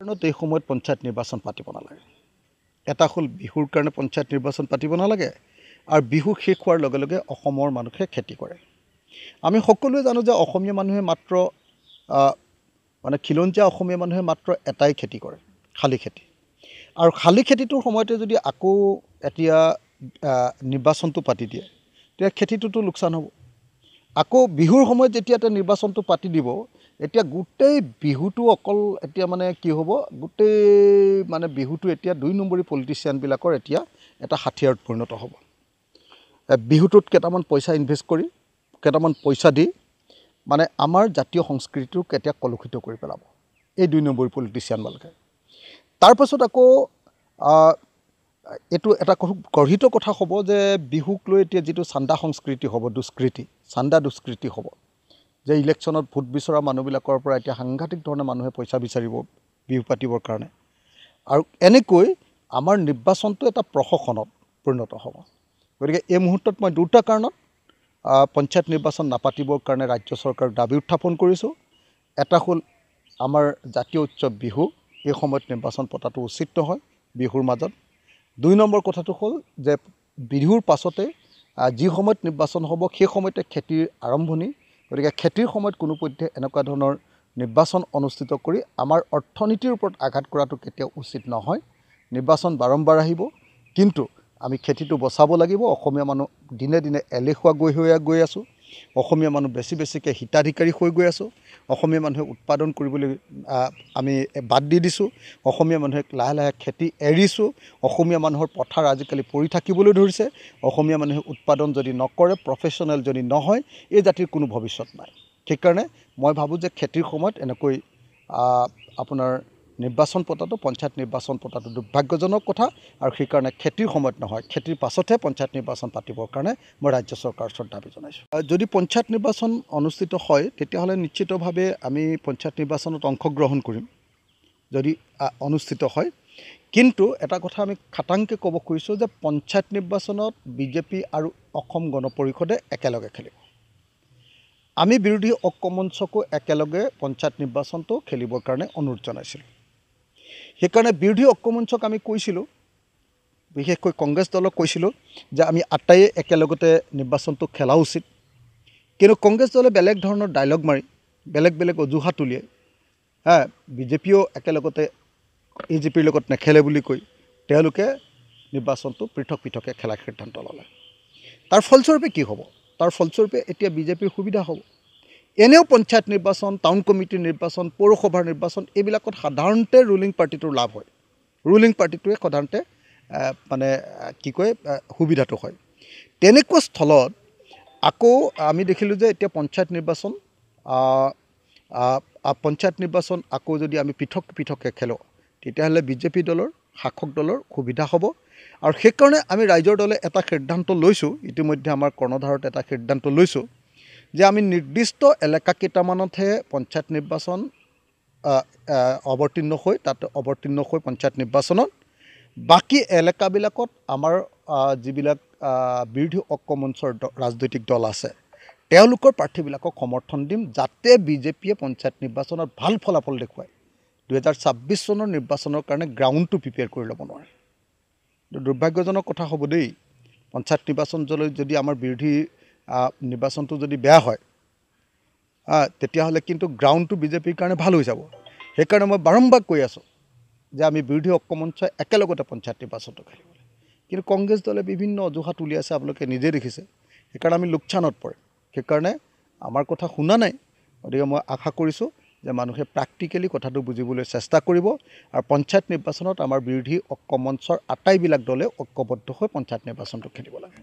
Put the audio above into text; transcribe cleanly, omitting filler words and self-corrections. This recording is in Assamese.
কাৰণত এই সময়ত পঞ্চায়ত নিৰ্বাচন পাতিব নালাগে। এটা হ'ল বিহুৰ কাৰণে পঞ্চায়ত নিৰ্বাচন পাতিব নালাগে, আৰু বিহু শেষ হোৱাৰ লগে লগে অসমৰ মানুহে খেতি কৰে। আমি সকলোৱে জানো যে অসমীয়া মানুহে মাত্ৰ খিলঞ্জীয়া অসমীয়া মানুহে মাত্ৰ এটাই খেতি কৰে, শালি খেতি। আৰু শালি খেতিটোৰ সময়তে যদি আকৌ এতিয়া নিৰ্বাচনটো পাতি দিয়ে, তেতিয়া খেতিটোতো লোকচান হ'ব। আকৌ বিহুৰ সময়ত যেতিয়া এটা নিৰ্বাচনটো পাতি দিব, এতিয়া গোটেই বিহুটো অকল এতিয়া কি হ'ব, গোটেই বিহুটো এতিয়া ২ নম্বৰী পলিটিচিয়ানবিলাকৰ এতিয়া এটা হাথিয়াৰত পৰিণত হ'ব। বিহুটোত কেইটামান পইচা ইনভেষ্ট কৰি, কেইটামান পইচা দি আমাৰ জাতীয় সংস্কৃতিটোক এতিয়া কলুষিত কৰি পেলাব এই ২ নম্বৰী পলিটিচিয়ানবিলাকে। তাৰপাছত আকৌ এইটো এটা গৰ্হিত কথা হ'ব যে বিহুক লৈ এতিয়া যিটো চান্দা সংস্কৃতি হ'ব, চান্দা দুষ্কৃতি হ'ব, যে ইলেকশ্যনত ভোট বিচৰা মানুহবিলাকৰ পৰা এতিয়া সাংঘাতিক ধৰণে মানুহে পইচা বিচাৰিব বিহু পাতিবৰ কাৰণে। আৰু এনেকৈ আমাৰ নিৰ্বাচনটো এটা প্ৰহসনত পৰিণত হ'ব। গতিকে এই মুহূৰ্তত মই দুটা কাৰণত পঞ্চায়ত নিৰ্বাচন নাপাতিবৰ কাৰণে ৰাজ্য চৰকাৰক দাবী উত্থাপন কৰিছোঁ। এটা হ'ল আমাৰ জাতীয় উৎসৱ বিহু, এই সময়ত নিৰ্বাচন পতাটো উচিত নহয় বিহুৰ মাজত। ২ নম্বৰ কথাটো হ'ল যে বিহুৰ পাছতে যি সময়ত নিৰ্বাচন হ'ব সেই সময়তে খেতিৰ আৰম্ভণি। গতিকে খেতিৰ সময়ত কোনোপধ্যে এনেকুৱা ধৰণৰ নিৰ্বাচন অনুষ্ঠিত কৰি আমাৰ অৰ্থনীতিৰ ওপৰত আঘাত কৰাটো কেতিয়াও উচিত নহয়। নিৰ্বাচন বাৰম্বাৰ আহিব, কিন্তু আমি খেতিটো বচাব লাগিব। অসমীয়া মানুহ দিনে দিনে এলেহুৱা গৈ আছোঁ। অসমীয়া মানুহ বেছিকৈ হিতাধিকাৰী হৈ গৈ আছোঁ। অসমীয়া মানুহে উৎপাদন কৰিবলৈ আমি বাদ দি দিছোঁ। অসমীয়া মানুহে লাহে লাহে খেতি এৰিছোঁ। অসমীয়া মানুহৰ পথাৰ আজিকালি পৰি থাকিবলৈ ধৰিছে। অসমীয়া মানুহে উৎপাদন যদি নকৰে, প্ৰফেশ্যনেল যদি নহয়, এই জাতিৰ কোনো ভৱিষ্যত নাই। সেইকাৰণে মই ভাবোঁ যে খেতিৰ সময়ত এনেকৈ আপোনাৰ নিৰ্বাচন পতাটো, পঞ্চায়ত নিৰ্বাচন পতাটো দুৰ্ভাগ্যজনক কথা। আৰু সেইকাৰণে খেতিৰ সময়ত নহয়, খেতিৰ পাছতহে পঞ্চায়ত নিৰ্বাচন পাতিবৰ কাৰণে মই ৰাজ্য চৰকাৰৰ ওচৰত দাবী জনাইছোঁ। যদি পঞ্চায়ত নিৰ্বাচন অনুষ্ঠিত হয়, তেতিয়াহ'লে নিশ্চিতভাৱে আমি পঞ্চায়ত নিৰ্বাচনত অংশগ্ৰহণ কৰিম যদি অনুষ্ঠিত হয়। কিন্তু এটা কথা আমি খাটাংকৈ ক'ব খুজিছোঁ যে পঞ্চায়ত নিৰ্বাচনত বিজেপি আৰু অসম গণ পৰিষদে একেলগে খেলিব। আমি বিৰোধী ঐক্য মঞ্চকো একেলগে পঞ্চায়ত নিৰ্বাচনটো খেলিবৰ কাৰণে অনুৰোধ জনাইছিলোঁ। সেইকাৰণে বিৰোধী ঐক্য মঞ্চক আমি কৈছিলোঁ, বিশেষকৈ কংগ্ৰেছ দলক কৈছিলোঁ যে আমি আটাইয়ে একেলগতে নিৰ্বাচনটো খেলা উচিত। কিন্তু কংগ্ৰেছ দলে বেলেগ ধৰণৰ ডাইলগ মাৰি, বেলেগ অজুহাত উলিয়াই বিজেপিও একেলগতে AGPৰ লগত নেখেলে বুলি কৈ তেওঁলোকে নিৰ্বাচনটো পৃথকে খেলাৰ সিদ্ধান্ত ল'লে। তাৰ ফলস্বৰূপে কি হ'ব? তাৰ ফলস্বৰূপে এতিয়া বিজেপিৰ সুবিধা হ'ব। এনেও পঞ্চায়ত নিৰ্বাচন, টাউন কমিটিৰ নিৰ্বাচন, পৌৰসভাৰ নিৰ্বাচন, এইবিলাকত সাধাৰণতে ৰুলিং পাৰ্টিটোৰ লাভ হয়। ৰুলিং পাৰ্টিটোৱে সাধাৰণতে সুবিধাটো হয়। তেনেকুৱা স্থলত আকৌ আমি দেখিলোঁ যে এতিয়া পঞ্চায়ত নিৰ্বাচন আকৌ যদি আমি পৃথককৈ খেলোঁ, তেতিয়াহ'লে বিজেপি দলৰ, শাসক দলৰ সুবিধা হ'ব। আৰু সেইকাৰণে আমি ৰাইজৰ দলে এটা সিদ্ধান্ত লৈছোঁ, ইতিমধ্যে আমাৰ কৰ্ণধাৰত এটা সিদ্ধান্ত লৈছোঁ যে আমি নিৰ্দিষ্ট এলেকা কেইটামানতহে পঞ্চায়ত নিৰ্বাচন অৱতীৰ্ণ হৈ পঞ্চায়ত নিৰ্বাচনত, বাকী এলেকাবিলাকত আমাৰ যিবিলাক বিৰোধী ঐক্য মঞ্চৰ ৰাজনৈতিক দল আছে, তেওঁলোকৰ প্ৰাৰ্থীবিলাকক সমৰ্থন দিম, যাতে বিজেপিয়ে পঞ্চায়ত নিৰ্বাচনত ভাল ফলাফল দেখুৱায় 2026 চনৰ নিৰ্বাচনৰ কাৰণে গ্ৰাউণ্ডটো প্ৰিপেয়াৰ কৰি ল'ব নোৱাৰে। দুৰ্ভাগ্যজনক কথা হ'ব দেই। পঞ্চায়ত নিৰ্বাচনলৈ যদি আমাৰ বিৰোধী নিৰ্বাচনটো যদি বেয়া হয়, তেতিয়াহ'লে কিন্তু গ্ৰাউণ্ডটো বিজেপিৰ কাৰণে ভাল হৈ যাব। সেইকাৰণে মই বাৰম্বাৰ কৈ আছোঁ যে আমি বিৰোধী ঐক্য মঞ্চই একেলগতে পঞ্চায়ত নিৰ্বাচনটো খেলিবলৈ। কিন্তু কংগ্ৰেছ দলে বিভিন্ন অজুহাত উলিয়াইছে, আপোনালোকে নিজে দেখিছে। সেইকাৰণে আমি লোকচানত পৰিম। সেইকাৰণে আমাৰ কথা শুনা নাই। গতিকে মই আশা কৰিছোঁ যে মানুহে প্ৰেক্টিকেলি কথাটো বুজিবলৈ চেষ্টা কৰিব, আৰু পঞ্চায়ত নিৰ্বাচনত আমাৰ বিৰোধী ঐক্য মঞ্চৰ আটাইবিলাক দলে ঐক্যবদ্ধ হৈ পঞ্চায়ত নিৰ্বাচনটো খেলিব লাগে।